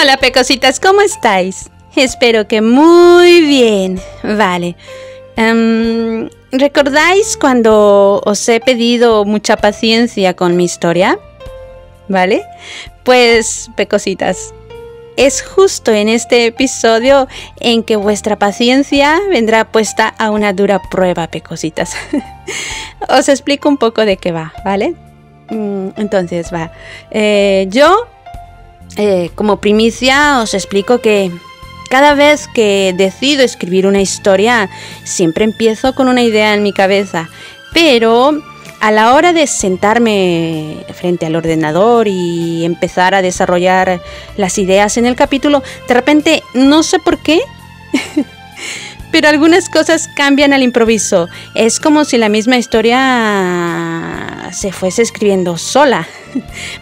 Hola pecositas, ¿cómo estáis? Espero que muy bien. Vale. ¿Recordáis cuando os he pedido mucha paciencia con mi historia? ¿Vale? Pues, pecositas, es justo en este episodio en que vuestra paciencia vendrá puesta a una dura prueba, pecositas. Os explico un poco de qué va, ¿vale? Entonces va. Como primicia os explico que cada vez que decido escribir una historia siempre empiezo con una idea en mi cabeza, pero a la hora de sentarme frente al ordenador y empezar a desarrollar las ideas en el capítulo, de repente no sé por qué pero algunas cosas cambian al improviso. Es como si la misma historia se fuese escribiendo sola.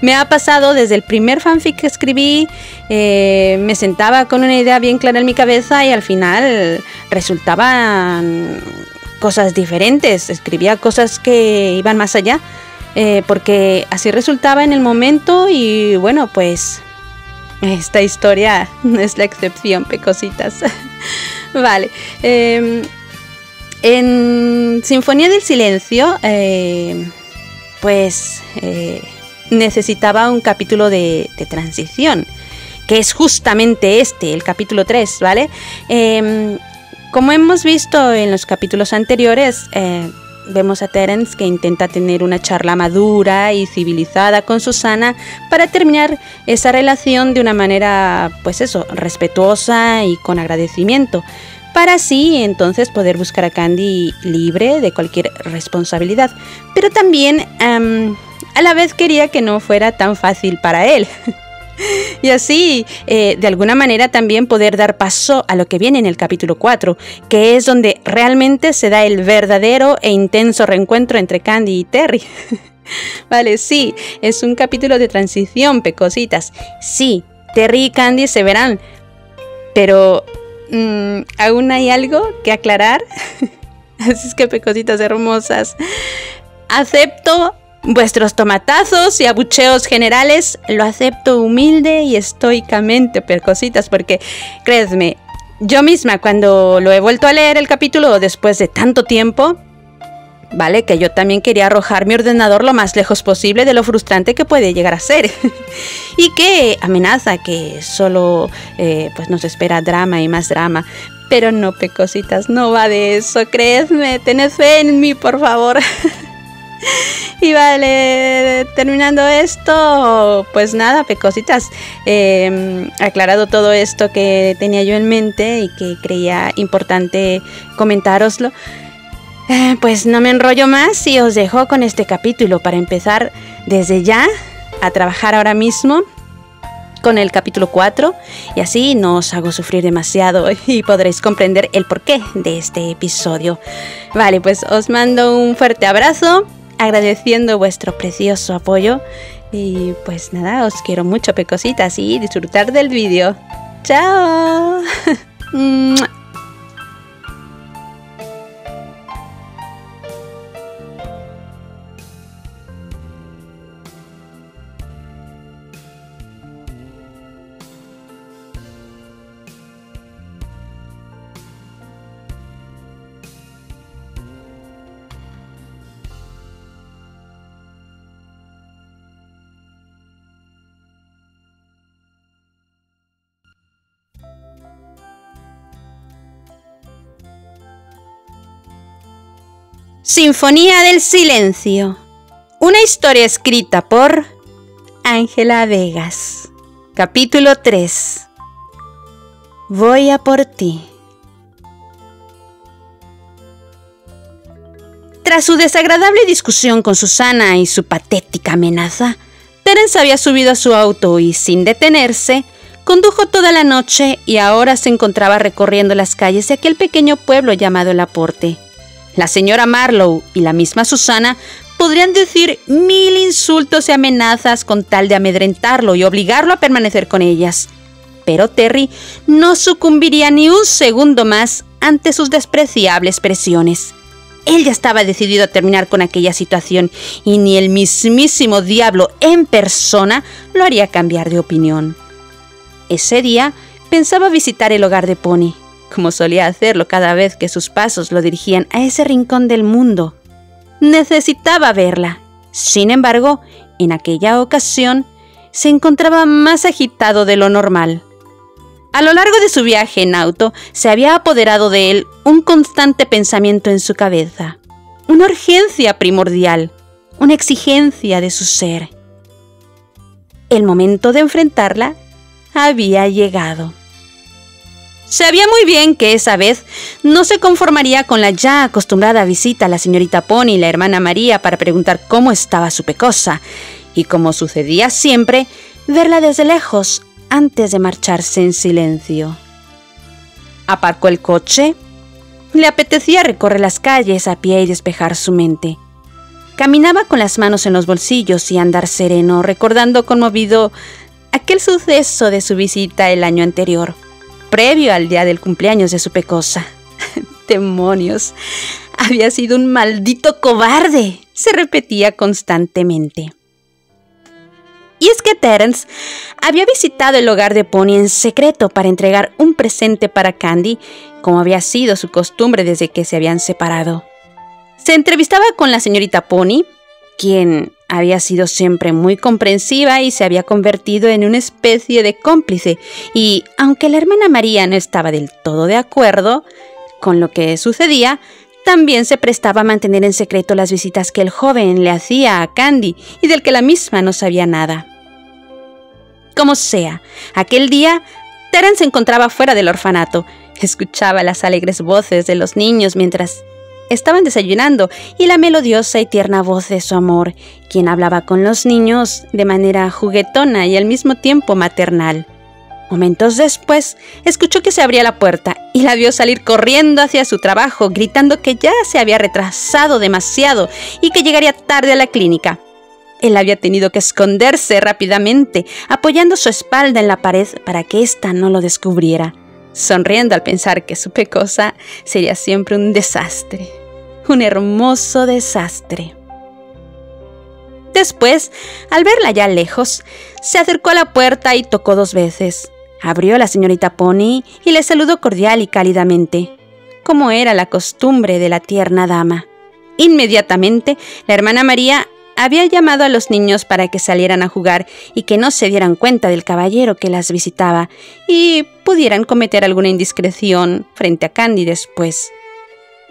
Me ha pasado desde el primer fanfic que escribí, me sentaba con una idea bien clara en mi cabeza y al final resultaban cosas diferentes. Escribía cosas que iban más allá, porque así resultaba en el momento y bueno, pues esta historia no es la excepción, pecositas. Vale, en Sinfonía del Silencio, necesitaba un capítulo de transición, que es justamente este, el capítulo 3, ¿vale? Como hemos visto en los capítulos anteriores, vemos a Terence que intenta tener una charla madura y civilizada con Susana para terminar esa relación de una manera, pues eso, respetuosa y con agradecimiento, para así entonces poder buscar a Candy libre de cualquier responsabilidad. Pero también a la vez quería que no fuera tan fácil para él. Y así, de alguna manera también poder dar paso a lo que viene en el capítulo 4, que es donde realmente se da el verdadero e intenso reencuentro entre Candy y Terry. Vale, sí, es un capítulo de transición, pecositas. Sí, Terry y Candy se verán, pero aún hay algo que aclarar. Así es que, pecositas hermosas, acepto vuestros tomatazos y abucheos generales, lo acepto humilde y estoicamente, pecositas, porque creedme, yo misma cuando lo he vuelto a leer el capítulo después de tanto tiempo, vale, que yo también quería arrojar mi ordenador lo más lejos posible de lo frustrante que puede llegar a ser. Y que amenaza que solo pues nos espera drama y más drama. Pero no, pecositas, no va de eso, creedme, tened fe en mí, por favor. Y vale, terminando esto, pues nada, pecositas, aclarado todo esto que tenía yo en mente y que creía importante comentároslo, pues no me enrollo más y os dejo con este capítulo para empezar desde ya a trabajar ahora mismo con el capítulo 4 y así no os hago sufrir demasiado y podréis comprender el porqué de este episodio. Vale, pues os mando un fuerte abrazo, agradeciendo vuestro precioso apoyo y pues nada, os quiero mucho, pecositas, y disfrutar del vídeo. ¡Chao! Sinfonía del Silencio, una historia escrita por Ángela Vegas. Capítulo 3. Voy a por ti. Tras su desagradable discusión con Susana y su patética amenaza, Terence había subido a su auto y, sin detenerse, condujo toda la noche y ahora se encontraba recorriendo las calles de aquel pequeño pueblo llamado Laporte. La señora Marlowe y la misma Susana podrían decir 1000 insultos y amenazas con tal de amedrentarlo y obligarlo a permanecer con ellas. Pero Terry no sucumbiría ni un segundo más ante sus despreciables presiones. Él ya estaba decidido a terminar con aquella situación y ni el mismísimo diablo en persona lo haría cambiar de opinión. Ese día pensaba visitar el hogar de Pony, como solía hacerlo cada vez que sus pasos lo dirigían a ese rincón del mundo. Necesitaba verla. Sin embargo, en aquella ocasión, se encontraba más agitado de lo normal. A lo largo de su viaje en auto, se había apoderado de él un constante pensamiento en su cabeza, una urgencia primordial, una exigencia de su ser. El momento de enfrentarla había llegado. Sabía muy bien que esa vez no se conformaría con la ya acostumbrada visita a la señorita Pony y la hermana María para preguntar cómo estaba su pecosa, y como sucedía siempre, verla desde lejos antes de marcharse en silencio. Aparcó el coche. Le apetecía recorrer las calles a pie y despejar su mente. Caminaba con las manos en los bolsillos y andar sereno, recordando conmovido aquel suceso de su visita el año anterior, previo al día del cumpleaños de su pecosa. ¡Demonios! Había sido un maldito cobarde, se repetía constantemente. Y es que Terence había visitado el hogar de Pony en secreto para entregar un presente para Candy, como había sido su costumbre desde que se habían separado. Se entrevistaba con la señorita Pony, quien había sido siempre muy comprensiva y se había convertido en una especie de cómplice, y aunque la hermana María no estaba del todo de acuerdo con lo que sucedía, también se prestaba a mantener en secreto las visitas que el joven le hacía a Candy y del que la misma no sabía nada. Como sea, aquel día Terence se encontraba fuera del orfanato, escuchaba las alegres voces de los niños mientras estaban desayunando y la melodiosa y tierna voz de su amor, quien hablaba con los niños de manera juguetona y al mismo tiempo maternal. Momentos después, escuchó que se abría la puerta y la vio salir corriendo hacia su trabajo, gritando que ya se había retrasado demasiado y que llegaría tarde a la clínica. Él había tenido que esconderse rápidamente, apoyando su espalda en la pared para que ésta no lo descubriera, sonriendo al pensar que su pecosa sería siempre un desastre. Un hermoso desastre. Después, al verla ya lejos, se acercó a la puerta y tocó 2 veces. Abrió la señorita Pony y le saludó cordial y cálidamente, como era la costumbre de la tierna dama. Inmediatamente, la hermana María había llamado a los niños para que salieran a jugar y que no se dieran cuenta del caballero que las visitaba y pudieran cometer alguna indiscreción frente a Candy después.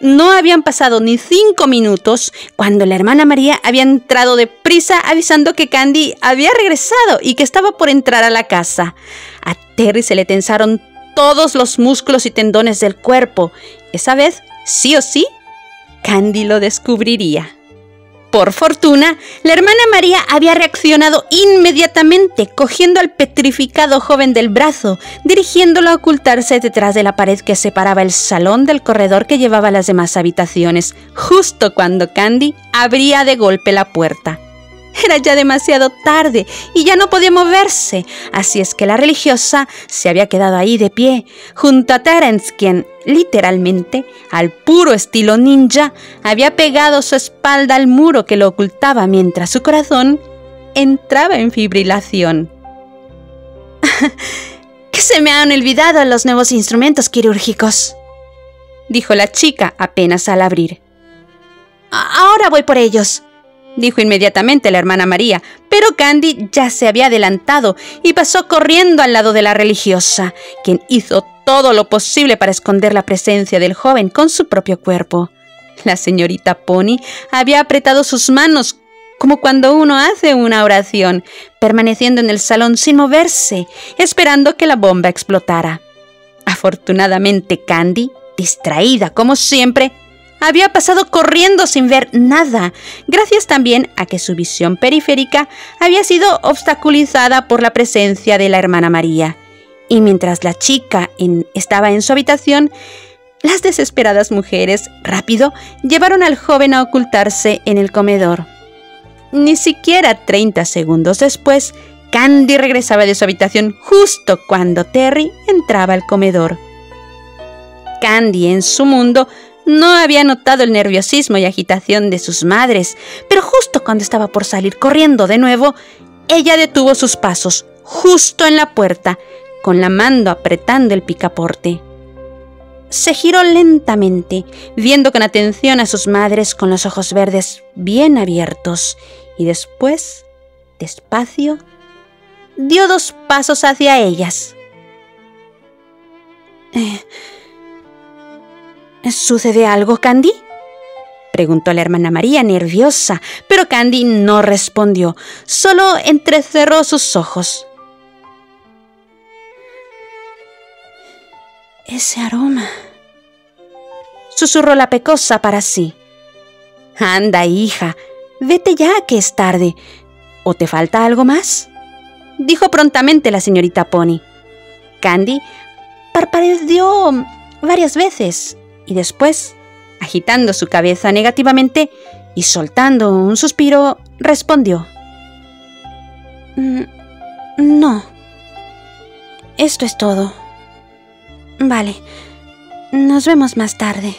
No habían pasado ni 5 minutos cuando la hermana María había entrado deprisa avisando que Candy había regresado y que estaba por entrar a la casa. A Terry se le tensaron todos los músculos y tendones del cuerpo. Esa vez, sí o sí, Candy lo descubriría. Por fortuna, la hermana María había reaccionado inmediatamente, cogiendo al petrificado joven del brazo, dirigiéndolo a ocultarse detrás de la pared que separaba el salón del corredor que llevaba a las demás habitaciones, justo cuando Candy abría de golpe la puerta. Era ya demasiado tarde y ya no podía moverse, así es que la religiosa se había quedado ahí de pie, junto a Terence, quien, literalmente, al puro estilo ninja, había pegado su espalda al muro que lo ocultaba mientras su corazón entraba en fibrilación. «¿Qué se me han olvidado los nuevos instrumentos quirúrgicos?», dijo la chica apenas al abrir. «Ahora voy por ellos», dijo inmediatamente la hermana María, pero Candy ya se había adelantado y pasó corriendo al lado de la religiosa, quien hizo todo lo posible para esconder la presencia del joven con su propio cuerpo. La señorita Pony había apretado sus manos como cuando uno hace una oración, permaneciendo en el salón sin moverse, esperando que la bomba explotara. Afortunadamente Candy, distraída como siempre, había pasado corriendo sin ver nada, gracias también a que su visión periférica había sido obstaculizada por la presencia de la hermana María. Y mientras la chica estaba en su habitación, las desesperadas mujeres, rápido, llevaron al joven a ocultarse en el comedor. Ni siquiera 30 segundos después, Candy regresaba de su habitación justo cuando Terry entraba al comedor. Candy, en su mundo, no había notado el nerviosismo y agitación de sus madres, pero justo cuando estaba por salir corriendo de nuevo, ella detuvo sus pasos, justo en la puerta, con la mano apretando el picaporte. Se giró lentamente, viendo con atención a sus madres con los ojos verdes bien abiertos, y después, despacio, dio 2 pasos hacia ellas. ¿Sucede algo, Candy?, preguntó la hermana María nerviosa, pero Candy no respondió, solo entrecerró sus ojos. «Ese aroma», susurró la pecosa para sí. «Anda, hija, vete ya, que es tarde. ¿O te falta algo más?», dijo prontamente la señorita Pony. Candy parpadeó varias veces y después, agitando su cabeza negativamente y soltando un suspiro, respondió: «No. Esto es todo. Vale, nos vemos más tarde»,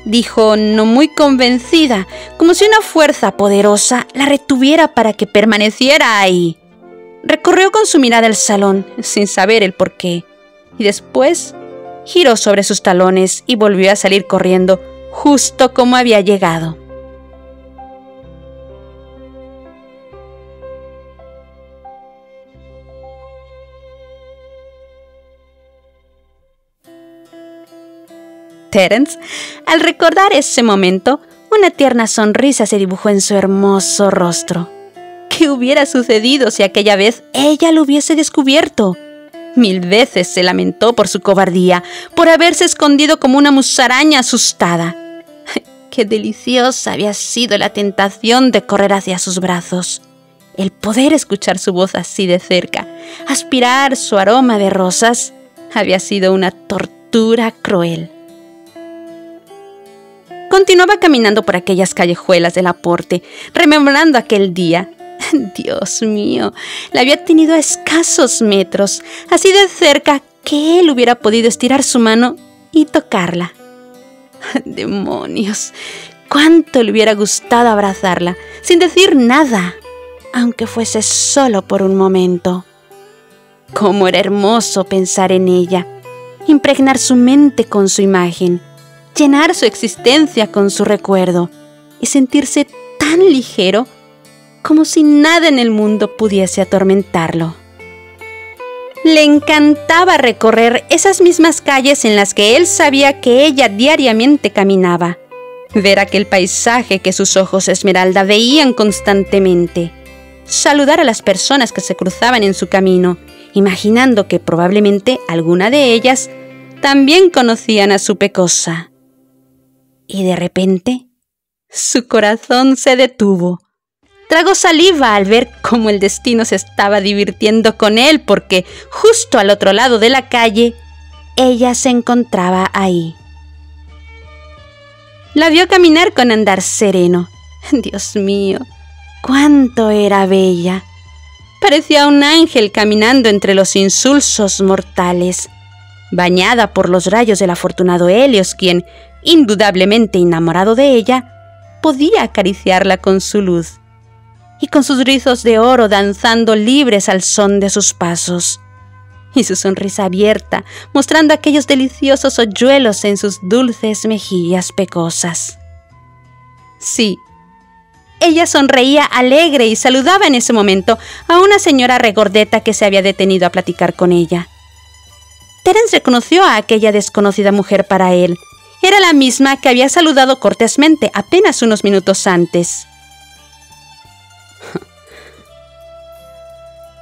dijo no muy convencida, como si una fuerza poderosa la retuviera para que permaneciera ahí. Recorrió con su mirada el salón, sin saber el porqué, y después giró sobre sus talones y volvió a salir corriendo, justo como había llegado. Terence, al recordar ese momento, una tierna sonrisa se dibujó en su hermoso rostro. ¿Qué hubiera sucedido si aquella vez ella lo hubiese descubierto? 1000 veces se lamentó por su cobardía, por haberse escondido como una musaraña asustada. Qué deliciosa había sido la tentación de correr hacia sus brazos. El poder escuchar su voz así de cerca, aspirar su aroma de rosas, había sido una tortura cruel. Continuaba caminando por aquellas callejuelas de Laporte, rememorando aquel día. Dios mío, la había tenido a escasos metros, así de cerca que él hubiera podido estirar su mano y tocarla. ¡Demonios! Cuánto le hubiera gustado abrazarla, sin decir nada, aunque fuese solo por un momento. Cómo era hermoso pensar en ella, impregnar su mente con su imagen, llenar su existencia con su recuerdo y sentirse tan ligero como si nada en el mundo pudiese atormentarlo. Le encantaba recorrer esas mismas calles en las que él sabía que ella diariamente caminaba, ver aquel paisaje que sus ojos esmeralda veían constantemente, saludar a las personas que se cruzaban en su camino, imaginando que probablemente alguna de ellas también conocían a su pecosa. Y de repente, su corazón se detuvo. Tragó saliva al ver cómo el destino se estaba divirtiendo con él, porque justo al otro lado de la calle, ella se encontraba ahí. La vio caminar con andar sereno. Dios mío, cuánto era bella. Parecía un ángel caminando entre los insulsos mortales, bañada por los rayos del afortunado Helios, quien, indudablemente enamorado de ella, podía acariciarla con su luz, y con sus rizos de oro danzando libres al son de sus pasos, y su sonrisa abierta, mostrando aquellos deliciosos hoyuelos en sus dulces mejillas pecosas. Sí, ella sonreía alegre y saludaba en ese momento a una señora regordeta que se había detenido a platicar con ella. Terence reconoció a aquella desconocida mujer para él. Era la misma que había saludado cortésmente apenas unos minutos antes.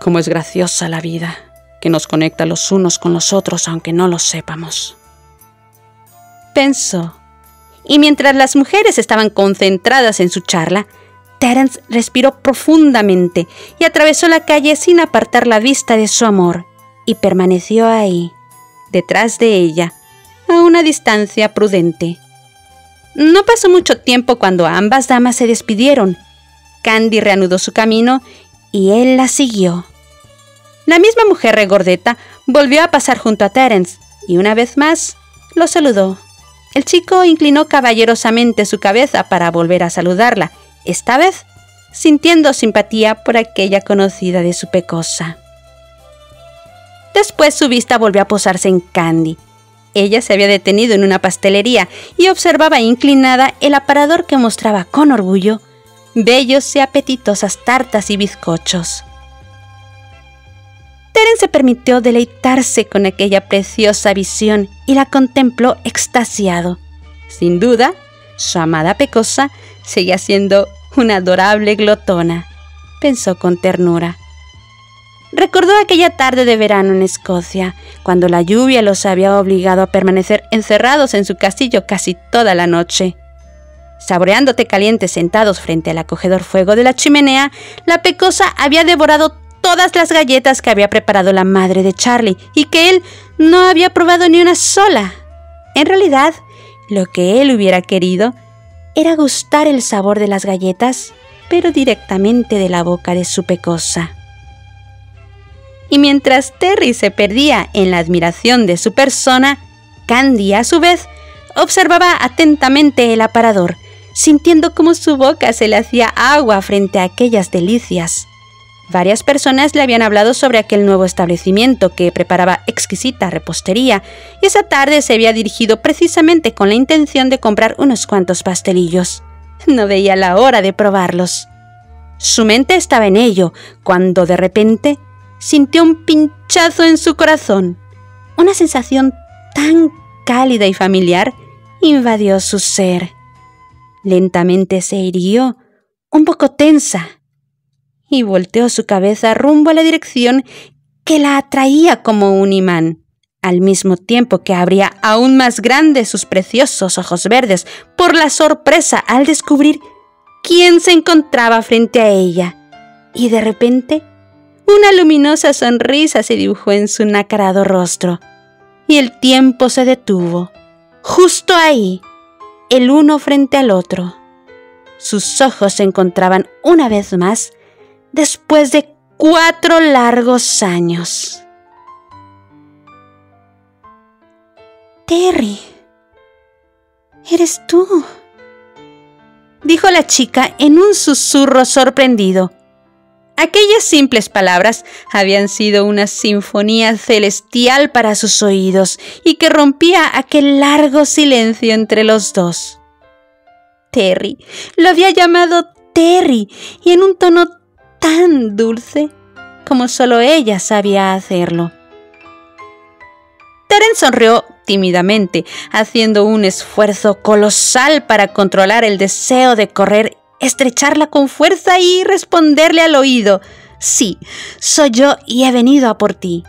Cómo es graciosa la vida, que nos conecta los unos con los otros aunque no lo sepamos, pensó. Y mientras las mujeres estaban concentradas en su charla, Terence respiró profundamente y atravesó la calle sin apartar la vista de su amor, y permaneció ahí, detrás de ella, a una distancia prudente. No pasó mucho tiempo cuando ambas damas se despidieron. Candy reanudó su camino y él la siguió. La misma mujer regordeta volvió a pasar junto a Terence y una vez más lo saludó. El chico inclinó caballerosamente su cabeza para volver a saludarla, esta vez sintiendo simpatía por aquella conocida de su pecosa. Después su vista volvió a posarse en Candy. Ella se había detenido en una pastelería y observaba inclinada el aparador que mostraba con orgullo bellos y apetitosas tartas y bizcochos. Terence se permitió deleitarse con aquella preciosa visión y la contempló extasiado. Sin duda, su amada Pecosa seguía siendo una adorable glotona, pensó con ternura. Recordó aquella tarde de verano en Escocia, cuando la lluvia los había obligado a permanecer encerrados en su castillo casi toda la noche. Saboreando té caliente sentados frente al acogedor fuego de la chimenea, la Pecosa había devorado todas las galletas que había preparado la madre de Charlie y que él no había probado ni una sola. En realidad, lo que él hubiera querido era gustar el sabor de las galletas, pero directamente de la boca de su Pecosa. Y mientras Terry se perdía en la admiración de su persona, Candy, a su vez, observaba atentamente el aparador, sintiendo cómo su boca se le hacía agua frente a aquellas delicias. Varias personas le habían hablado sobre aquel nuevo establecimiento que preparaba exquisita repostería, y esa tarde se había dirigido precisamente con la intención de comprar unos cuantos pastelillos. No veía la hora de probarlos. Su mente estaba en ello, cuando de repente sintió un pinchazo en su corazón. Una sensación tan cálida y familiar invadió su ser. Lentamente se irguió, un poco tensa, y volteó su cabeza rumbo a la dirección que la atraía como un imán, al mismo tiempo que abría aún más grandes sus preciosos ojos verdes por la sorpresa al descubrir quién se encontraba frente a ella. Y de repente, una luminosa sonrisa se dibujó en su nacarado rostro, y el tiempo se detuvo, justo ahí, el uno frente al otro. Sus ojos se encontraban una vez más después de 4 largos años. «Terry, ¿eres tú?», dijo la chica en un susurro sorprendido. Aquellas simples palabras habían sido una sinfonía celestial para sus oídos y que rompía aquel largo silencio entre los dos. Terry lo había llamado Terry, y en un tono tan dulce como solo ella sabía hacerlo. Terence sonrió tímidamente, haciendo un esfuerzo colosal para controlar el deseo de correr, estrecharla con fuerza y responderle al oído: «Sí, soy yo y he venido a por ti».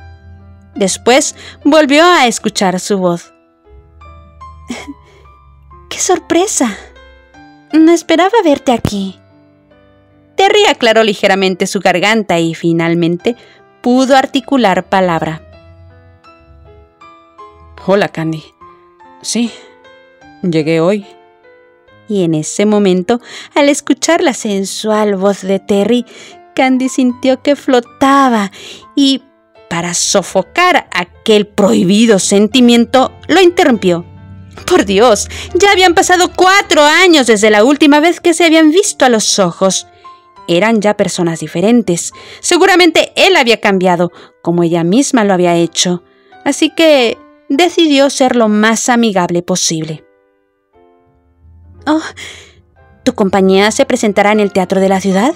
Después volvió a escuchar su voz. «¡Qué sorpresa! No esperaba verte aquí». Terry aclaró ligeramente su garganta y finalmente pudo articular palabra. «Hola, Candy. Sí, llegué hoy». Y en ese momento, al escuchar la sensual voz de Terry, Candy sintió que flotaba y, para sofocar aquel prohibido sentimiento, lo interrumpió. Por Dios, ya habían pasado 4 años desde la última vez que se habían visto a los ojos. Eran ya personas diferentes. Seguramente él había cambiado, como ella misma lo había hecho. Así que decidió ser lo más amigable posible. «Oh, ¿tu compañía se presentará en el teatro de la ciudad?».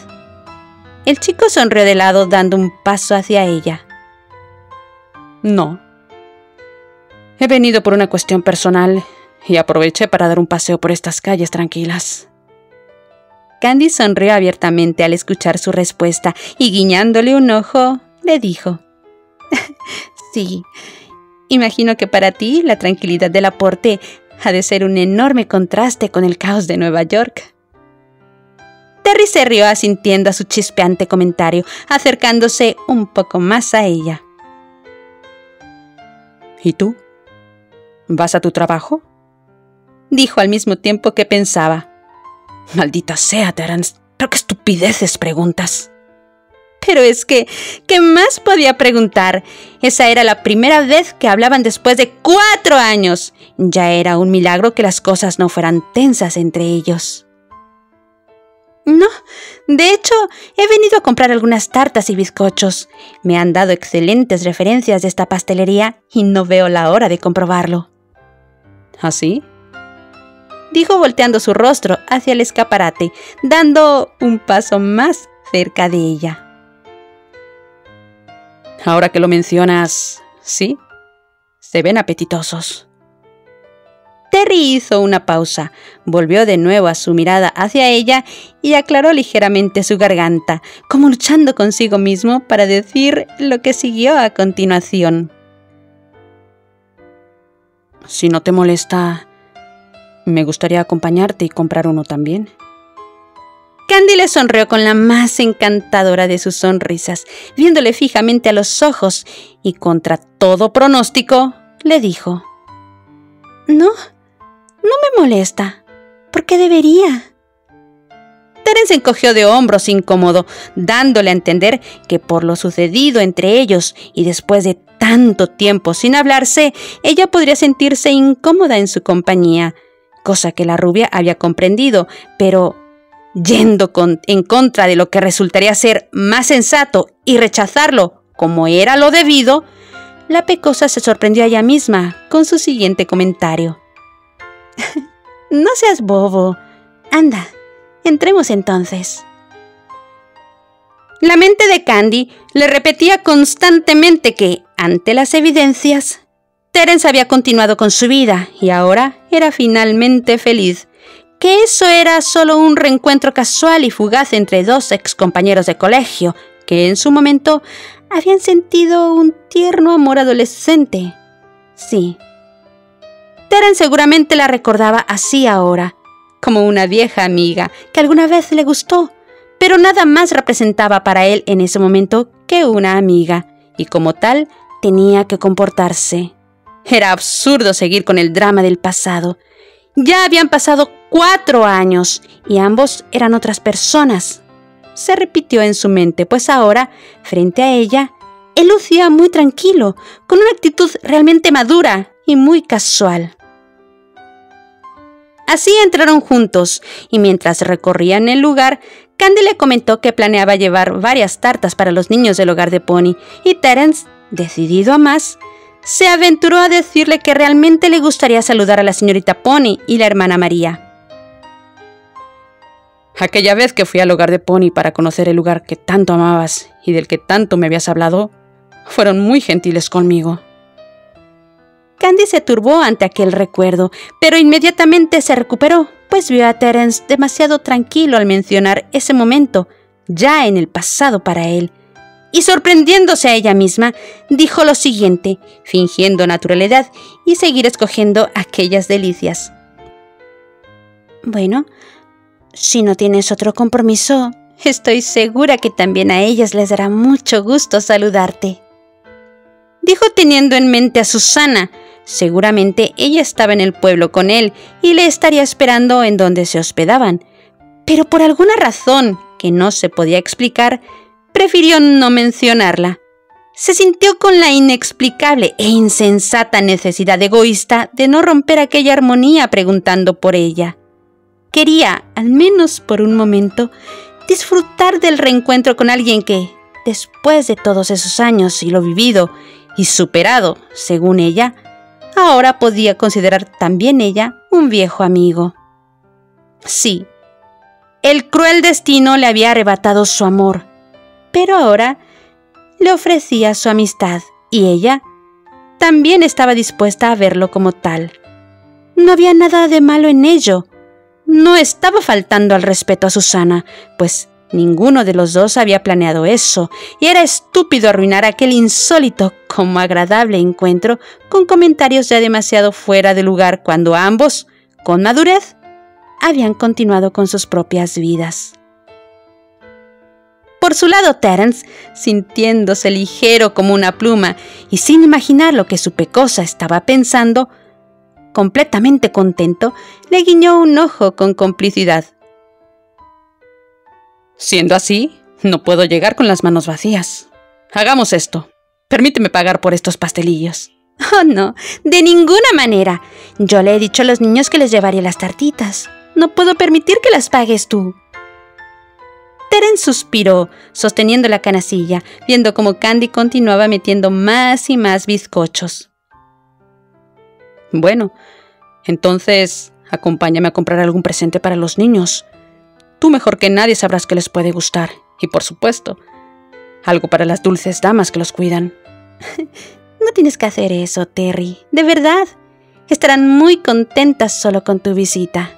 El chico sonrió de lado, dando un paso hacia ella. «No. He venido por una cuestión personal y aproveché para dar un paseo por estas calles tranquilas». Candy sonrió abiertamente al escuchar su respuesta y, guiñándole un ojo, le dijo: «Sí, imagino que para ti la tranquilidad del aporte ha de ser un enorme contraste con el caos de Nueva York». Terry se rió asintiendo a su chispeante comentario, acercándose un poco más a ella. «¿Y tú? ¿Vas a tu trabajo?», dijo al mismo tiempo que pensaba. «Maldita sea, Terence, pero qué estupideces preguntas». Pero es que, ¿qué más podía preguntar? Esa era la primera vez que hablaban después de 4 años. Ya era un milagro que las cosas no fueran tensas entre ellos. No, de hecho, he venido a comprar algunas tartas y bizcochos. Me han dado excelentes referencias de esta pastelería y no veo la hora de comprobarlo. ¿Ah, sí?, dijo volteando su rostro hacia el escaparate, dando un paso más cerca de ella. Ahora que lo mencionas, sí, se ven apetitosos. Terry hizo una pausa, volvió de nuevo a su mirada hacia ella y aclaró ligeramente su garganta, como luchando consigo mismo para decir lo que siguió a continuación. Si no te molesta, me gustaría acompañarte y comprar uno también. Candy le sonrió con la más encantadora de sus sonrisas, viéndole fijamente a los ojos, y contra todo pronóstico, le dijo: No me molesta. ¿Por qué debería? Terence encogió de hombros incómodo, dándole a entender que por lo sucedido entre ellos y después de tanto tiempo sin hablarse, ella podría sentirse incómoda en su compañía, cosa que la rubia había comprendido, pero yendo en contra de lo que resultaría ser más sensato y rechazarlo como era lo debido, la pecosa se sorprendió a ella misma con su siguiente comentario. No seas bobo. Anda, entremos entonces. La mente de Candy le repetía constantemente que, ante las evidencias, Terence había continuado con su vida y ahora era finalmente feliz, que eso era solo un reencuentro casual y fugaz entre dos excompañeros de colegio que en su momento habían sentido un tierno amor adolescente. Sí. Terence seguramente la recordaba así ahora, como una vieja amiga que alguna vez le gustó, pero nada más representaba para él en ese momento que una amiga, y como tal tenía que comportarse. Era absurdo seguir con el drama del pasado. Ya habían pasado 4 años y ambos eran otras personas. Se repitió en su mente, pues ahora, frente a ella, él lucía muy tranquilo, con una actitud realmente madura y muy casual. Así entraron juntos, y mientras recorrían el lugar, Candy le comentó que planeaba llevar varias tartas para los niños del hogar de Pony, y Terence, decidido a más, se aventuró a decirle que realmente le gustaría saludar a la señorita Pony y la hermana María. Aquella vez que fui al hogar de Pony para conocer el lugar que tanto amabas y del que tanto me habías hablado, fueron muy gentiles conmigo. Candy se turbó ante aquel recuerdo, pero inmediatamente se recuperó, pues vio a Terence demasiado tranquilo al mencionar ese momento, ya en el pasado para él. Y sorprendiéndose a ella misma, dijo lo siguiente, fingiendo naturalidad y seguir escogiendo aquellas delicias. Bueno, si no tienes otro compromiso, estoy segura que también a ellas les dará mucho gusto saludarte. Dijo teniendo en mente a Susana. Seguramente ella estaba en el pueblo con él y le estaría esperando en donde se hospedaban, pero por alguna razón que no se podía explicar, prefirió no mencionarla. Se sintió con la inexplicable e insensata necesidad egoísta de no romper aquella armonía preguntando por ella. Quería, al menos por un momento, disfrutar del reencuentro con alguien que, después de todos esos años y lo vivido y superado, según ella, ahora podía considerar también ella un viejo amigo. Sí, el cruel destino le había arrebatado su amor, pero ahora le ofrecía su amistad y ella también estaba dispuesta a verlo como tal. No había nada de malo en ello. No estaba faltando al respeto a Susana, pues ninguno de los dos había planeado eso, y era estúpido arruinar aquel insólito como agradable encuentro con comentarios ya demasiado fuera de lugar cuando ambos, con madurez, habían continuado con sus propias vidas. Por su lado, Terence, sintiéndose ligero como una pluma y sin imaginar lo que su pecosa estaba pensando, completamente contento, le guiñó un ojo con complicidad. Siendo así, no puedo llegar con las manos vacías. Hagamos esto. Permíteme pagar por estos pastelillos. Oh, no, de ninguna manera. Yo le he dicho a los niños que les llevaré las tartitas. No puedo permitir que las pagues tú. Terence suspiró, sosteniendo la canastilla, viendo cómo Candy continuaba metiendo más y más bizcochos. Bueno, entonces acompáñame a comprar algún presente para los niños. Tú mejor que nadie sabrás qué les puede gustar. Y por supuesto, algo para las dulces damas que los cuidan. No tienes que hacer eso, Terry. De verdad. Estarán muy contentas solo con tu visita.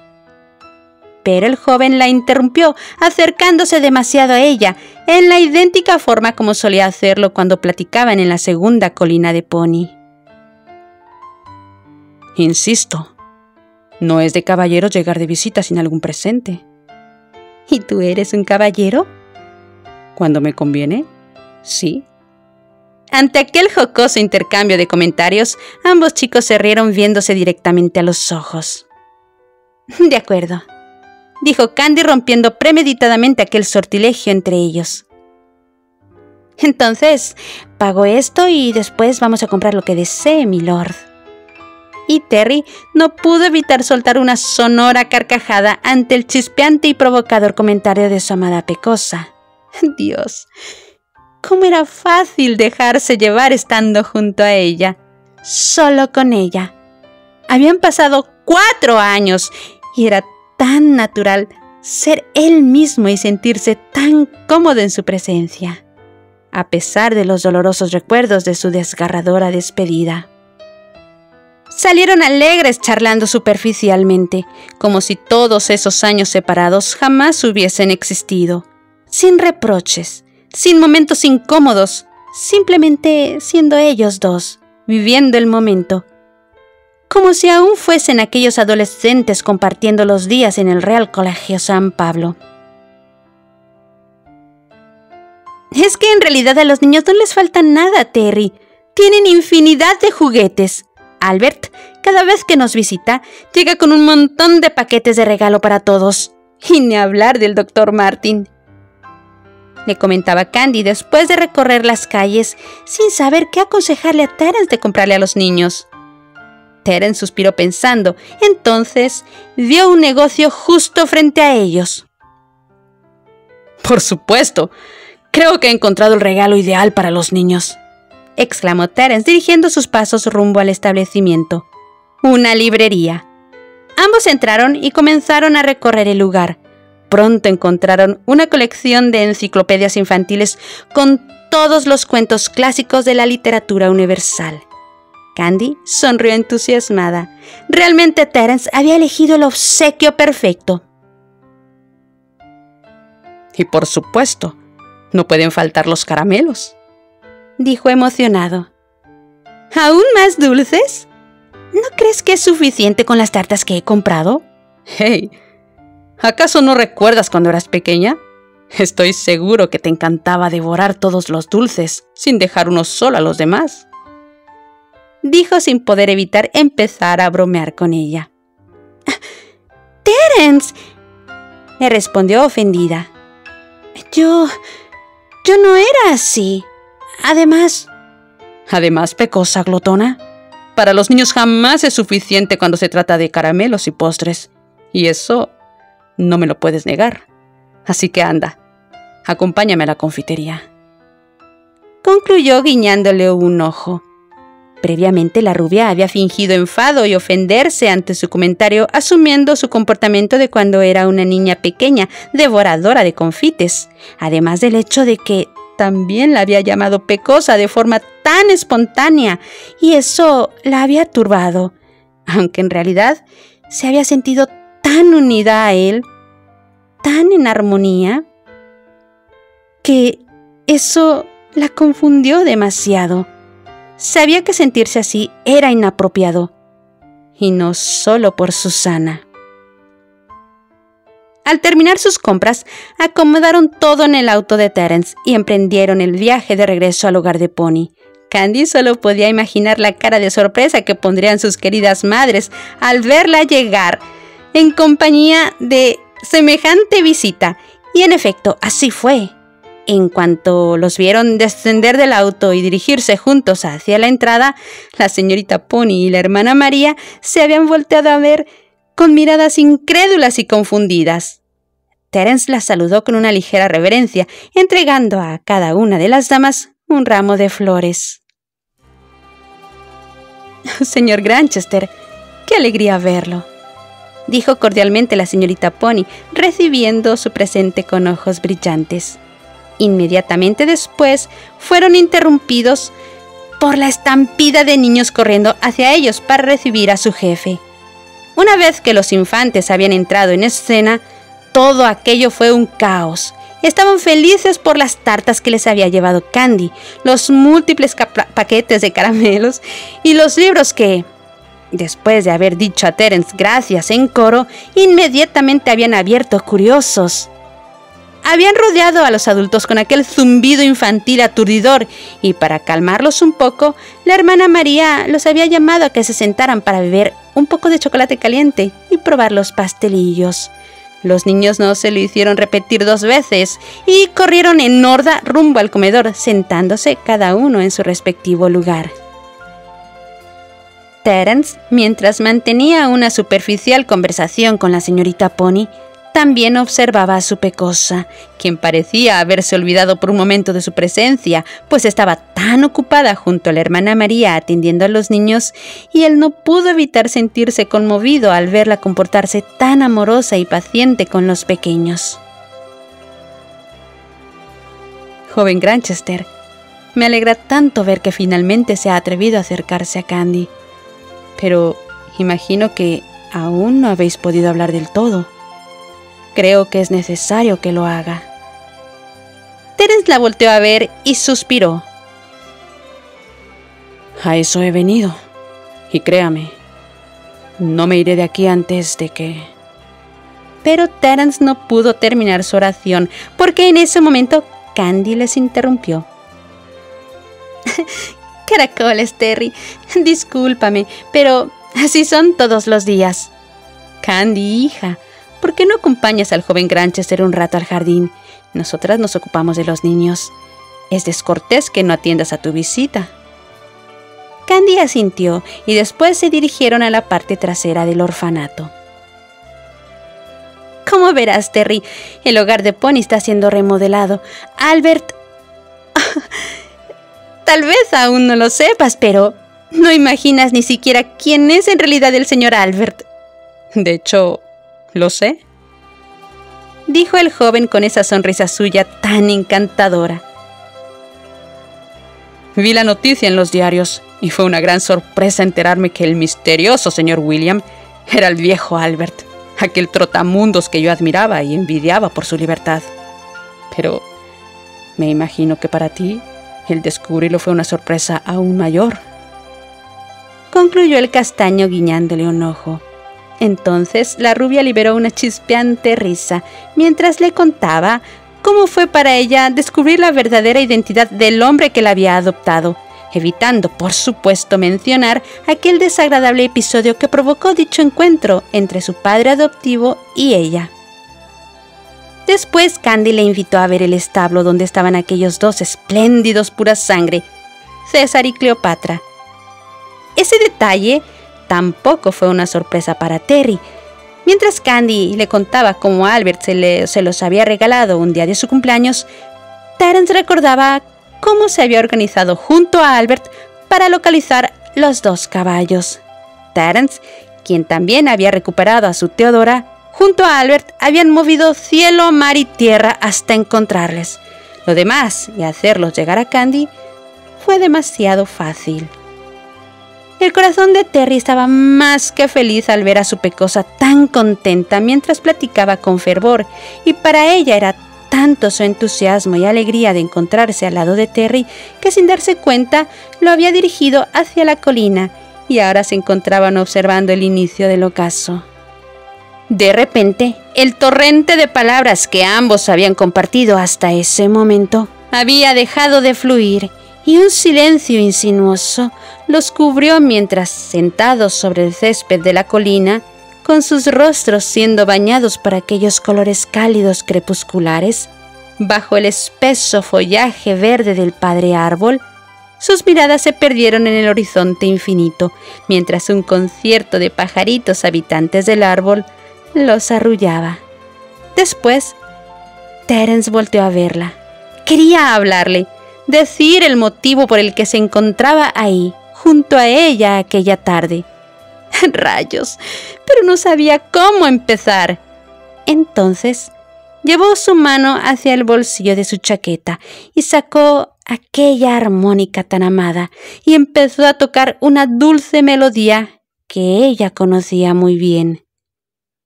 Pero el joven la interrumpió, acercándose demasiado a ella, en la idéntica forma como solía hacerlo cuando platicaban en la segunda colina de Pony. Insisto, no es de caballeros llegar de visita sin algún presente. ¿Y tú eres un caballero? Cuando me conviene, sí. Ante aquel jocoso intercambio de comentarios, ambos chicos se rieron viéndose directamente a los ojos. De acuerdo, dijo Candy rompiendo premeditadamente aquel sortilegio entre ellos. Entonces, pago esto y después vamos a comprar lo que desee, milord. Y Terry no pudo evitar soltar una sonora carcajada ante el chispeante y provocador comentario de su amada pecosa. Dios, cómo era fácil dejarse llevar estando junto a ella, solo con ella. Habían pasado 4 años y era tan natural ser él mismo y sentirse tan cómodo en su presencia, a pesar de los dolorosos recuerdos de su desgarradora despedida. Salieron alegres charlando superficialmente, como si todos esos años separados jamás hubiesen existido, sin reproches, sin momentos incómodos, simplemente siendo ellos dos, viviendo el momento, como si aún fuesen aquellos adolescentes compartiendo los días en el Real Colegio San Pablo. Es que en realidad a los niños no les falta nada, Terry. Tienen infinidad de juguetes. Albert, cada vez que nos visita, llega con un montón de paquetes de regalo para todos. Y ni hablar del Dr. Martin, le comentaba Candy después de recorrer las calles sin saber qué aconsejarle a Terence de comprarle a los niños. Terence suspiró pensando, entonces vio un negocio justo frente a ellos. Por supuesto, creo que he encontrado el regalo ideal para los niños, exclamó Terence dirigiendo sus pasos rumbo al establecimiento. Una librería. Ambos entraron y comenzaron a recorrer el lugar. Pronto encontraron una colección de enciclopedias infantiles con todos los cuentos clásicos de la literatura universal. Candy sonrió entusiasmada. Realmente Terence había elegido el obsequio perfecto. Y por supuesto, no pueden faltar los caramelos, dijo emocionado. ¿Aún más dulces? ¿No crees que es suficiente con las tartas que he comprado? ¡Hey! ¿Acaso no recuerdas cuando eras pequeña? Estoy seguro que te encantaba devorar todos los dulces, sin dejar uno solo a los demás, dijo sin poder evitar empezar a bromear con ella. ¡Terence!, le respondió ofendida. Yo no era así. Además, pecosa glotona, para los niños jamás es suficiente cuando se trata de caramelos y postres, y eso no me lo puedes negar. Así que anda, acompáñame a la confitería, concluyó guiñándole un ojo. Previamente la rubia había fingido enfado y ofenderse ante su comentario, asumiendo su comportamiento de cuando era una niña pequeña, devoradora de confites, además del hecho de que también la había llamado pecosa de forma tan espontánea, y eso la había turbado, aunque en realidad se había sentido tan unida a él, tan en armonía, que eso la confundió demasiado. Sabía que sentirse así era inapropiado, y no solo por Susana. Al terminar sus compras, acomodaron todo en el auto de Terence y emprendieron el viaje de regreso al hogar de Pony. Candy solo podía imaginar la cara de sorpresa que pondrían sus queridas madres al verla llegar en compañía de semejante visita, y en efecto, así fue. En cuanto los vieron descender del auto y dirigirse juntos hacia la entrada, la señorita Pony y la hermana María se habían volteado a ver con miradas incrédulas y confundidas. Terence la saludó con una ligera reverencia, entregando a cada una de las damas un ramo de flores. «Señor Granchester, qué alegría verlo», dijo cordialmente la señorita Pony, recibiendo su presente con ojos brillantes. Inmediatamente después fueron interrumpidos por la estampida de niños corriendo hacia ellos para recibir a su jefe. Una vez que los infantes habían entrado en escena, todo aquello fue un caos. Estaban felices por las tartas que les había llevado Candy, los múltiples paquetes de caramelos y los libros que, después de haber dicho a Terence gracias en coro, inmediatamente habían abierto curiosos. Habían rodeado a los adultos con aquel zumbido infantil aturdidor y para calmarlos un poco, la hermana María los había llamado a que se sentaran para beber un poco de chocolate caliente y probar los pastelillos. Los niños no se lo hicieron repetir 2 veces y corrieron en horda rumbo al comedor, sentándose cada uno en su respectivo lugar. Terence, mientras mantenía una superficial conversación con la señorita Pony, también observaba a su pecosa, quien parecía haberse olvidado por un momento de su presencia, pues estaba tan ocupada junto a la hermana María atendiendo a los niños, y él no pudo evitar sentirse conmovido al verla comportarse tan amorosa y paciente con los pequeños. «Joven Granchester, me alegra tanto ver que finalmente se ha atrevido a acercarse a Candy. Pero imagino que aún no habéis podido hablar del todo. Creo que es necesario que lo haga». Terence la volteó a ver y suspiró. «A eso he venido. Y créame, no me iré de aquí antes de que...» Pero Terence no pudo terminar su oración, porque en ese momento Candy les interrumpió. «Caracoles, Terry, discúlpame, pero así son todos los días». «Candy, hija, ¿por qué no acompañas al joven Granchester un rato al jardín? Nosotras nos ocupamos de los niños. Es descortés que no atiendas a tu visita». Candy asintió y después se dirigieron a la parte trasera del orfanato. «Como verás, Terry, el hogar de Pony está siendo remodelado. Albert... Tal vez aún no lo sepas, pero no imaginas ni siquiera quién es en realidad el señor Albert». «De hecho, lo sé», dijo el joven con esa sonrisa suya tan encantadora. «Vi la noticia en los diarios y fue una gran sorpresa enterarme que el misterioso señor William era el viejo Albert, aquel trotamundos que yo admiraba y envidiaba por su libertad. Pero me imagino que para ti el descubrirlo fue una sorpresa aún mayor», concluyó el castaño guiñándole un ojo. Entonces la rubia liberó una chispeante risa mientras le contaba cómo fue para ella descubrir la verdadera identidad del hombre que la había adoptado, evitando, por supuesto, mencionar aquel desagradable episodio que provocó dicho encuentro entre su padre adoptivo y ella. Después Candy le invitó a ver el establo donde estaban aquellos 2 espléndidos pura sangre, César y Cleopatra. Ese detalle tampoco fue una sorpresa para Terry. Mientras Candy le contaba cómo Albert se los había regalado un día de su cumpleaños, Terence recordaba cómo se había organizado junto a Albert para localizar los 2 caballos. Terence, quien también había recuperado a su Teodora, junto a Albert habían movido cielo, mar y tierra hasta encontrarles. Lo demás, y hacerlos llegar a Candy, fue demasiado fácil. El corazón de Terry estaba más que feliz al ver a su pecosa tan contenta mientras platicaba con fervor, y para ella era tanto su entusiasmo y alegría de encontrarse al lado de Terry que sin darse cuenta lo había dirigido hacia la colina y ahora se encontraban observando el inicio del ocaso. De repente, el torrente de palabras que ambos habían compartido hasta ese momento había dejado de fluir y un silencio insinuoso los cubrió mientras, sentados sobre el césped de la colina, con sus rostros siendo bañados por aquellos colores cálidos crepusculares, bajo el espeso follaje verde del padre árbol, sus miradas se perdieron en el horizonte infinito, mientras un concierto de pajaritos habitantes del árbol los arrullaba. Después, Terence volteó a verla. Quería hablarle, decir el motivo por el que se encontraba ahí, junto a ella aquella tarde. ¡Rayos! Pero no sabía cómo empezar. Entonces, llevó su mano hacia el bolsillo de su chaqueta y sacó aquella armónica tan amada y empezó a tocar una dulce melodía que ella conocía muy bien.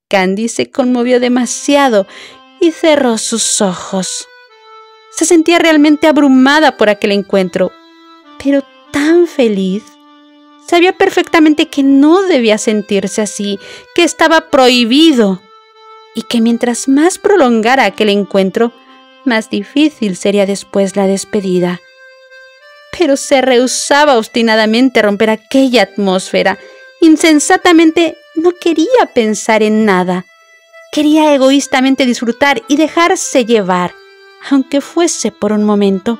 Candy se conmovió demasiado y cerró sus ojos. Se sentía realmente abrumada por aquel encuentro, pero tan feliz. Sabía perfectamente que no debía sentirse así, que estaba prohibido, y que mientras más prolongara aquel encuentro, más difícil sería después la despedida. Pero se rehusaba obstinadamente a romper aquella atmósfera. Insensatamente no quería pensar en nada. Quería egoístamente disfrutar y dejarse llevar, aunque fuese por un momento,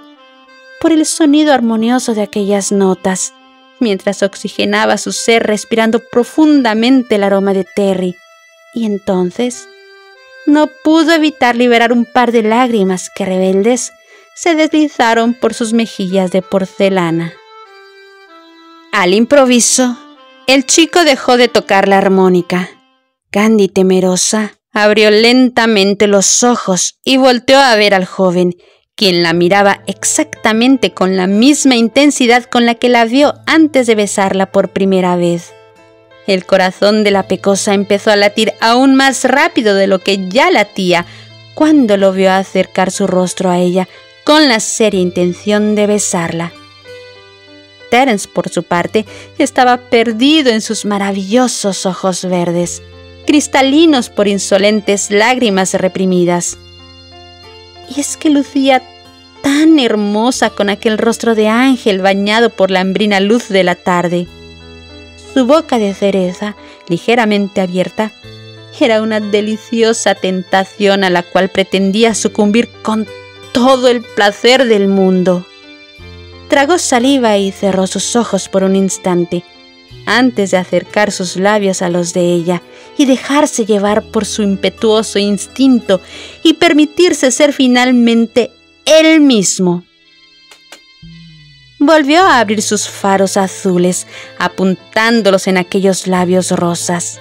por el sonido armonioso de aquellas notas, mientras oxigenaba su ser respirando profundamente el aroma de Terry. Y entonces no pudo evitar liberar un par de lágrimas que, rebeldes, se deslizaron por sus mejillas de porcelana. Al improviso, el chico dejó de tocar la armónica. Candy, temerosa, abrió lentamente los ojos y volteó a ver al joven, quien la miraba exactamente con la misma intensidad con la que la vio antes de besarla por primera vez. El corazón de la pecosa empezó a latir aún más rápido de lo que ya latía cuando lo vio acercar su rostro a ella con la seria intención de besarla. Terence, por su parte, estaba perdido en sus maravillosos ojos verdes, cristalinos por insolentes lágrimas reprimidas. Y es que lucía tan hermosa con aquel rostro de ángel bañado por la hambrina luz de la tarde. Su boca de cereza, ligeramente abierta, era una deliciosa tentación a la cual pretendía sucumbir con todo el placer del mundo. Tragó saliva y cerró sus ojos por un instante, antes de acercar sus labios a los de ella y dejarse llevar por su impetuoso instinto y permitirse ser finalmente él mismo. Volvió a abrir sus faros azules, apuntándolos en aquellos labios rosas,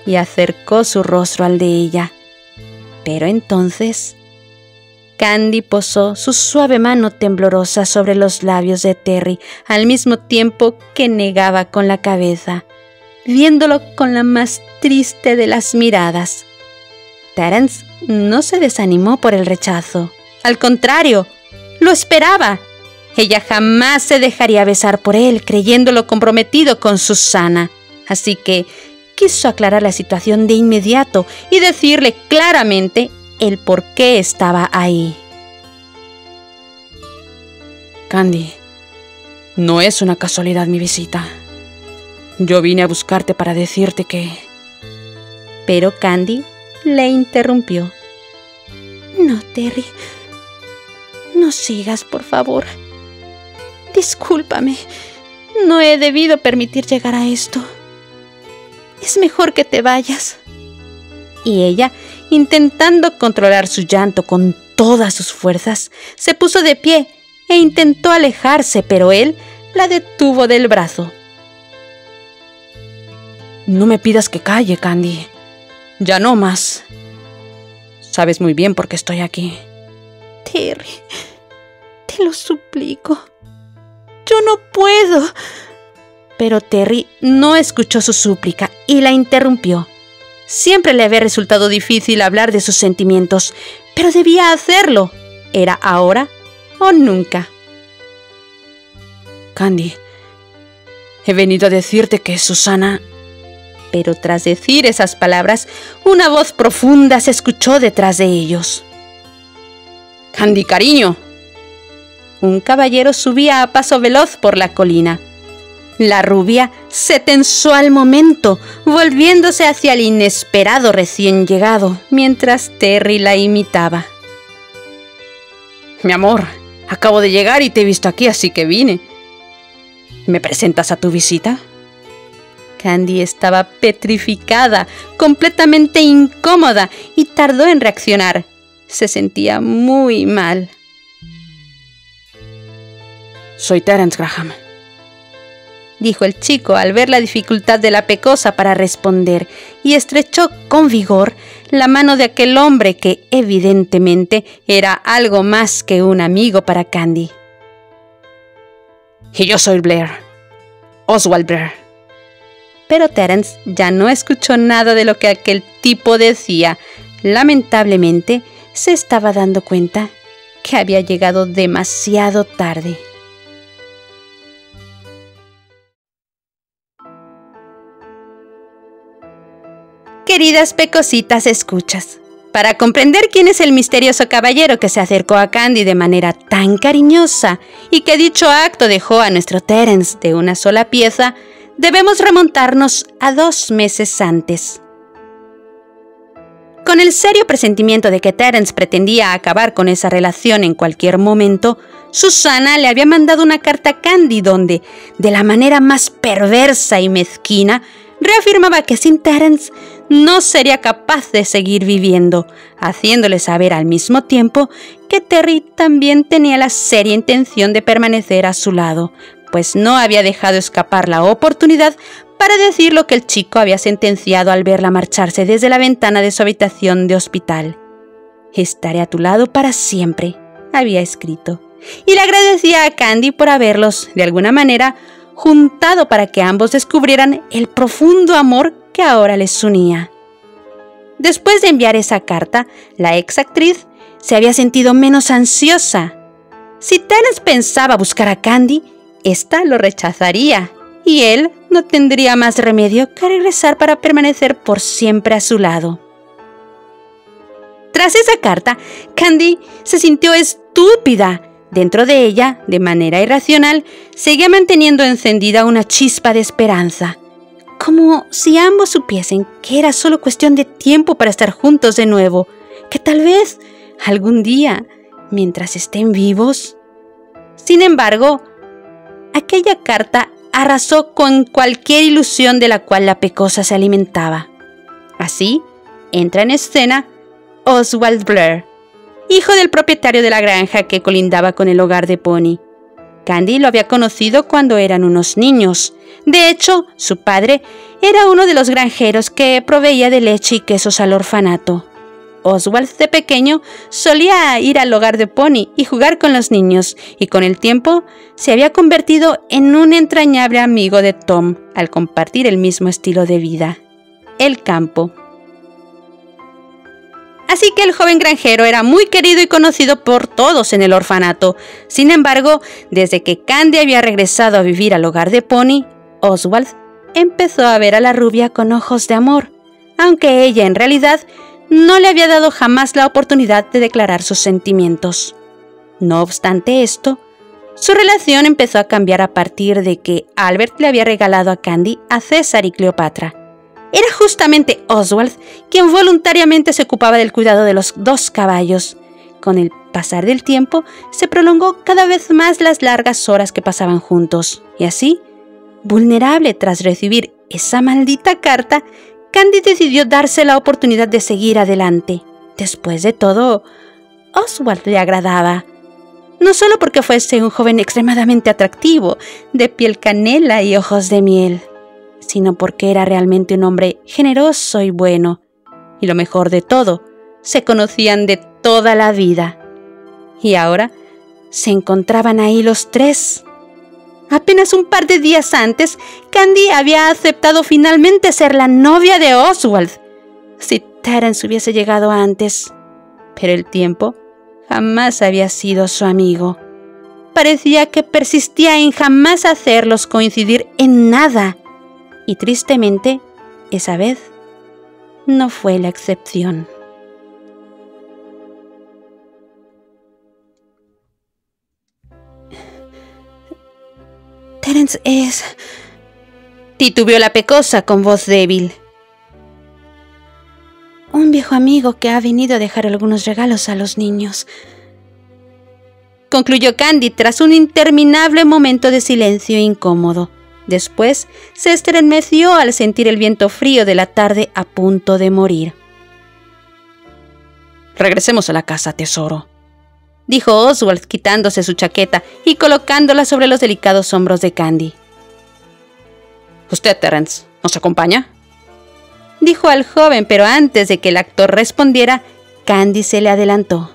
y acercó su rostro al de ella. Pero entonces Candy posó su suave mano temblorosa sobre los labios de Terry, al mismo tiempo que negaba con la cabeza, viéndolo con la más triste de las miradas. Terence no se desanimó por el rechazo. Al contrario, lo esperaba. Ella jamás se dejaría besar por él, creyéndolo comprometido con Susana. Así que quiso aclarar la situación de inmediato y decirle claramente el por qué estaba ahí. Candy, no es una casualidad mi visita. Yo vine a buscarte para decirte que... Pero Candy le interrumpió. No, Terry. No sigas, por favor. Discúlpame. No he debido permitir llegar a esto. Es mejor que te vayas. Y ella, intentando controlar su llanto con todas sus fuerzas, se puso de pie e intentó alejarse, pero él la detuvo del brazo. No me pidas que calle, Candy. Ya no más. Sabes muy bien por qué estoy aquí. Terry, te lo suplico. Yo no puedo. Pero Terry no escuchó su súplica y la interrumpió. Siempre le había resultado difícil hablar de sus sentimientos, pero debía hacerlo. Era ahora o nunca. Candy, he venido a decirte que Susana... Pero tras decir esas palabras, una voz profunda se escuchó detrás de ellos. Candy, cariño. Un caballero subía a paso veloz por la colina. La rubia se tensó al momento, volviéndose hacia el inesperado recién llegado, mientras Terry la imitaba. Mi amor, acabo de llegar y te he visto aquí, así que vine. ¿Me presentas a tu visita? Candy estaba petrificada, completamente incómoda, y tardó en reaccionar. se sentía muy mal. «Soy Terence Graham», dijo el chico al ver la dificultad de la pecosa para responder, y estrechó con vigor la mano de aquel hombre que evidentemente era algo más que un amigo para Candy. «Y yo soy Blair, Oswald Blair». Pero Terence ya no escuchó nada de lo que aquel tipo decía. Lamentablemente, se estaba dando cuenta que había llegado demasiado tarde. Queridas pecositas escuchas, para comprender quién es el misterioso caballero que se acercó a Candy de manera tan cariñosa y que dicho acto dejó a nuestro Terence de una sola pieza, debemos remontarnos a 2 meses antes. Con el serio presentimiento de que Terence pretendía acabar con esa relación en cualquier momento, Susana le había mandado una carta a Candy donde, de la manera más perversa y mezquina, reafirmaba que sin Terence no sería capaz de seguir viviendo, haciéndole saber al mismo tiempo que Terry también tenía la seria intención de permanecer a su lado, pues no había dejado escapar la oportunidad para decir lo que el chico había sentenciado al verla marcharse desde la ventana de su habitación de hospital. «Estaré a tu lado para siempre», había escrito, y le agradecía a Candy por haberlos, de alguna manera, juntado para que ambos descubrieran el profundo amor que ahora les unía. Después de enviar esa carta, la ex actriz se había sentido menos ansiosa. Si Terence pensaba buscar a Candy, ésta lo rechazaría, y él no tendría más remedio que regresar para permanecer por siempre a su lado. Tras esa carta, Candy se sintió estúpida. Dentro de ella, de manera irracional, seguía manteniendo encendida una chispa de esperanza, como si ambos supiesen que era solo cuestión de tiempo para estar juntos de nuevo, que tal vez algún día, mientras estén vivos. Sin embargo, aquella carta arrasó con cualquier ilusión de la cual la pecosa se alimentaba. Así, entra en escena Oswald Blair, hijo del propietario de la granja que colindaba con el hogar de Pony. Candy lo había conocido cuando eran unos niños. De hecho, su padre era uno de los granjeros que proveía de leche y quesos al orfanato. Oswald, de pequeño, solía ir al hogar de Pony y jugar con los niños, y con el tiempo se había convertido en un entrañable amigo de Tom al compartir el mismo estilo de vida: el campo. Así que el joven granjero era muy querido y conocido por todos en el orfanato. Sin embargo, desde que Candy había regresado a vivir al hogar de Pony, Oswald empezó a ver a la rubia con ojos de amor, aunque ella en realidad no le había dado jamás la oportunidad de declarar sus sentimientos. No obstante esto, su relación empezó a cambiar a partir de que Albert le había regalado a Candy a César y Cleopatra. Era justamente Oswald quien voluntariamente se ocupaba del cuidado de los 2 caballos. Con el pasar del tiempo, se prolongó cada vez más las largas horas que pasaban juntos, y así, vulnerable tras recibir esa maldita carta, Candy decidió darse la oportunidad de seguir adelante. Después de todo, Oswald le agradaba. No solo porque fuese un joven extremadamente atractivo, de piel canela y ojos de miel, sino porque era realmente un hombre generoso y bueno. Y lo mejor de todo, se conocían de toda la vida. Y ahora se encontraban ahí los 3. Apenas un par de días antes, Candy había aceptado finalmente ser la novia de Oswald. Si Terence hubiese llegado antes. Pero el tiempo jamás había sido su amigo. Parecía que persistía en jamás hacerlos coincidir en nada. Y tristemente, esa vez, no fue la excepción. Terence es... titubeó la pecosa con voz débil. Un viejo amigo que ha venido a dejar algunos regalos a los niños. Concluyó Candy tras un interminable momento de silencio incómodo. Después se estremeció al sentir el viento frío de la tarde a punto de morir. Regresemos a la casa, tesoro, dijo Oswald quitándose su chaqueta y colocándola sobre los delicados hombros de Candy. ¿Usted, Terence, nos acompaña?, dijo al joven, pero antes de que el actor respondiera, Candy se le adelantó.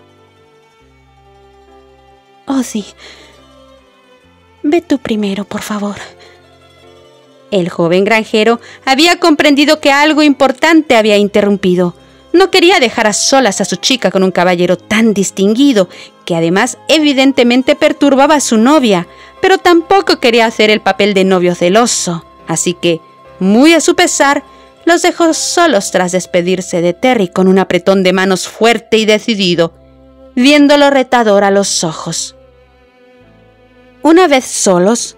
Oh, sí. Ve tú primero, por favor. El joven granjero había comprendido que algo importante había interrumpido. No quería dejar a solas a su chica con un caballero tan distinguido, que además evidentemente perturbaba a su novia, pero tampoco quería hacer el papel de novio celoso. Así que, muy a su pesar, los dejó solos tras despedirse de Terry con un apretón de manos fuerte y decidido, viéndolo retador a los ojos. Una vez solos,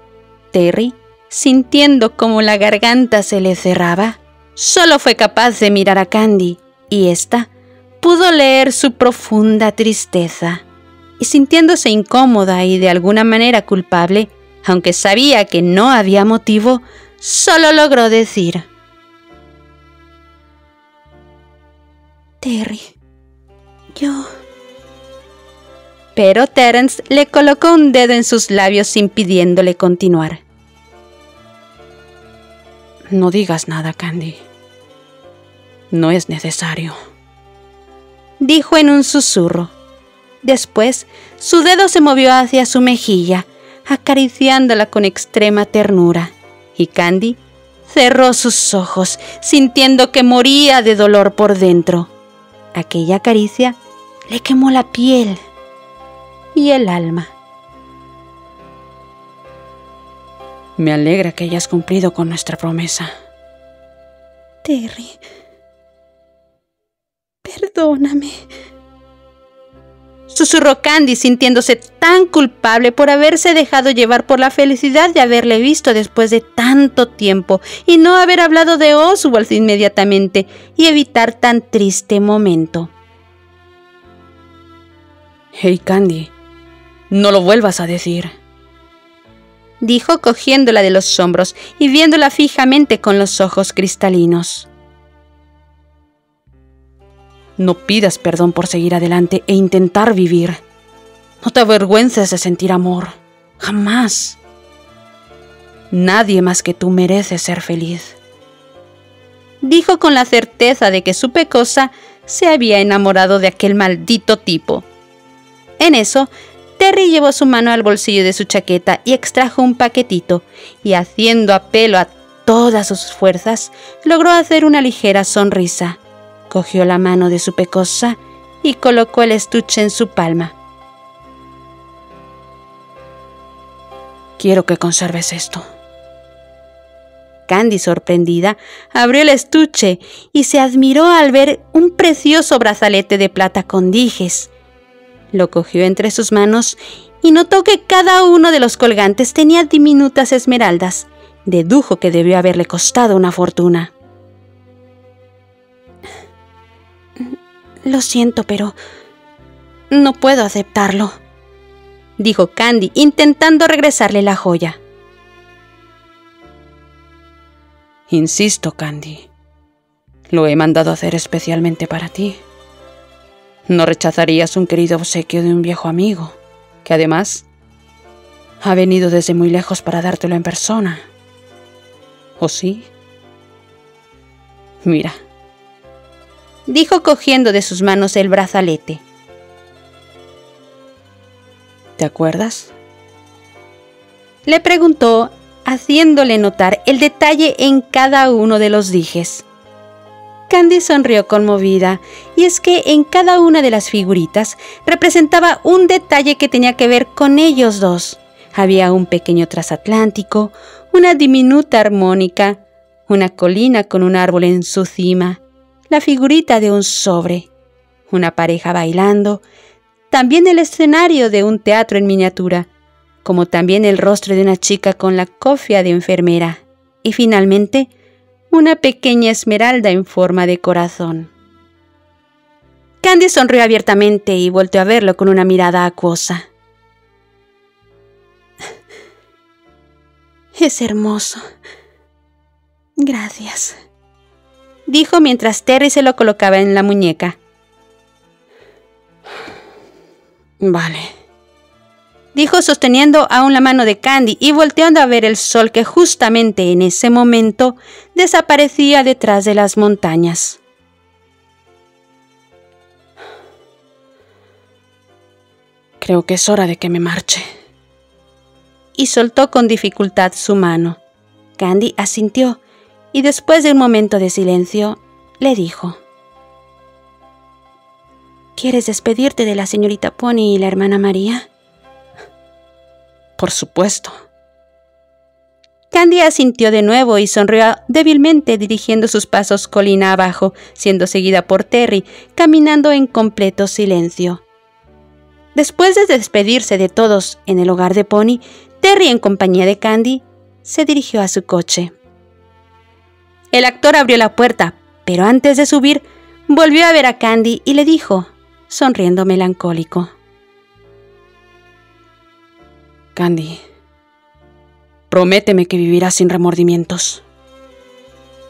Terry, sintiendo cómo la garganta se le cerraba, solo fue capaz de mirar a Candy, y ésta pudo leer su profunda tristeza. Y sintiéndose incómoda y de alguna manera culpable, aunque sabía que no había motivo, solo logró decir: Terry, yo... Pero Terence le colocó un dedo en sus labios impidiéndole continuar. No digas nada, Candy. No es necesario, dijo en un susurro. Después, su dedo se movió hacia su mejilla, acariciándola con extrema ternura, y Candy cerró sus ojos, sintiendo que moría de dolor por dentro. Aquella caricia le quemó la piel y el alma. Me alegra que hayas cumplido con nuestra promesa. Terry, perdóname, susurró Candy, sintiéndose tan culpable por haberse dejado llevar por la felicidad de haberle visto después de tanto tiempo y no haber hablado de Oswald inmediatamente y evitar tan triste momento. Hey, Candy, no lo vuelvas a decir, dijo cogiéndola de los hombros y viéndola fijamente con los ojos cristalinos. No pidas perdón por seguir adelante e intentar vivir. No te avergüences de sentir amor. Jamás. Nadie más que tú merece ser feliz, dijo con la certeza de que su pecosa se había enamorado de aquel maldito tipo. En eso, Terry llevó su mano al bolsillo de su chaqueta y extrajo un paquetito, y haciendo apelo a todas sus fuerzas, logró hacer una ligera sonrisa. Cogió la mano de su pecosa y colocó el estuche en su palma. Quiero que conserves esto. Candy, sorprendida, abrió el estuche y se admiró al ver un precioso brazalete de plata con dijes. Lo cogió entre sus manos y notó que cada uno de los colgantes tenía diminutas esmeraldas. Dedujo que debió haberle costado una fortuna. Lo siento, pero no puedo aceptarlo, dijo Candy, intentando regresarle la joya. Insisto, Candy. Lo he mandado a hacer especialmente para ti. No rechazarías un querido obsequio de un viejo amigo, que además ha venido desde muy lejos para dártelo en persona. ¿O sí? Mira, dijo cogiendo de sus manos el brazalete. ¿Te acuerdas?, le preguntó, haciéndole notar el detalle en cada uno de los dijes. Candy sonrió conmovida, y es que en cada una de las figuritas representaba un detalle que tenía que ver con ellos dos. Había un pequeño transatlántico, una diminuta armónica, una colina con un árbol en su cima, la figurita de un sobre, una pareja bailando, también el escenario de un teatro en miniatura, como también el rostro de una chica con la cofia de enfermera, y finalmente una pequeña esmeralda en forma de corazón. Candy sonrió abiertamente y volteó a verlo con una mirada acuosa. Es hermoso. Gracias, dijo mientras Terry se lo colocaba en la muñeca. Vale, dijo sosteniendo aún la mano de Candy y volteando a ver el sol que justamente en ese momento desaparecía detrás de las montañas. creo que es hora de que me marche. Y soltó con dificultad su mano. Candy asintió y después de un momento de silencio le dijo: ¿Quieres despedirte de la señorita Pony y la hermana María? Por supuesto. Candy asintió de nuevo y sonrió débilmente, dirigiendo sus pasos colina abajo, siendo seguida por Terry, caminando en completo silencio. Después de despedirse de todos en el hogar de Pony, Terry, en compañía de Candy, se dirigió a su coche. El actor abrió la puerta, pero antes de subir, volvió a ver a Candy y le dijo, sonriendo melancólico: Candy, prométeme que vivirás sin remordimientos.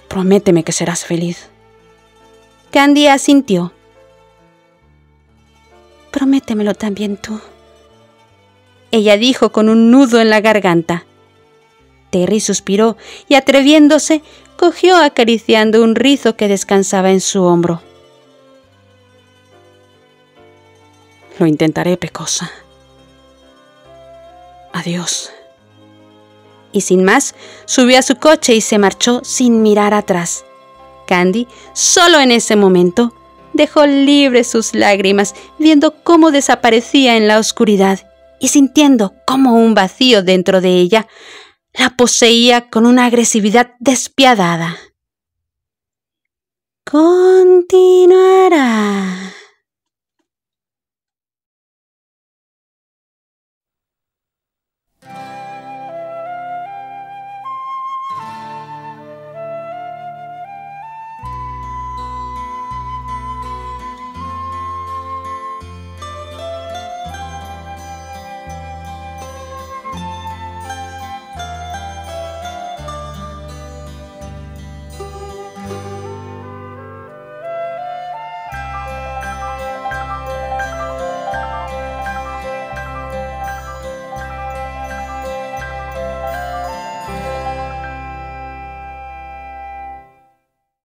Prométeme que serás feliz. Candy asintió. Prométemelo también tú, ella dijo con un nudo en la garganta. Terry suspiró y, atreviéndose, cogió acariciando un rizo que descansaba en su hombro. Lo intentaré, pecosa. Adiós. Y sin más, subió a su coche y se marchó sin mirar atrás. Candy, solo en ese momento, dejó libres sus lágrimas, viendo cómo desaparecía en la oscuridad y sintiendo cómo un vacío dentro de ella la poseía con una agresividad despiadada. Continuará.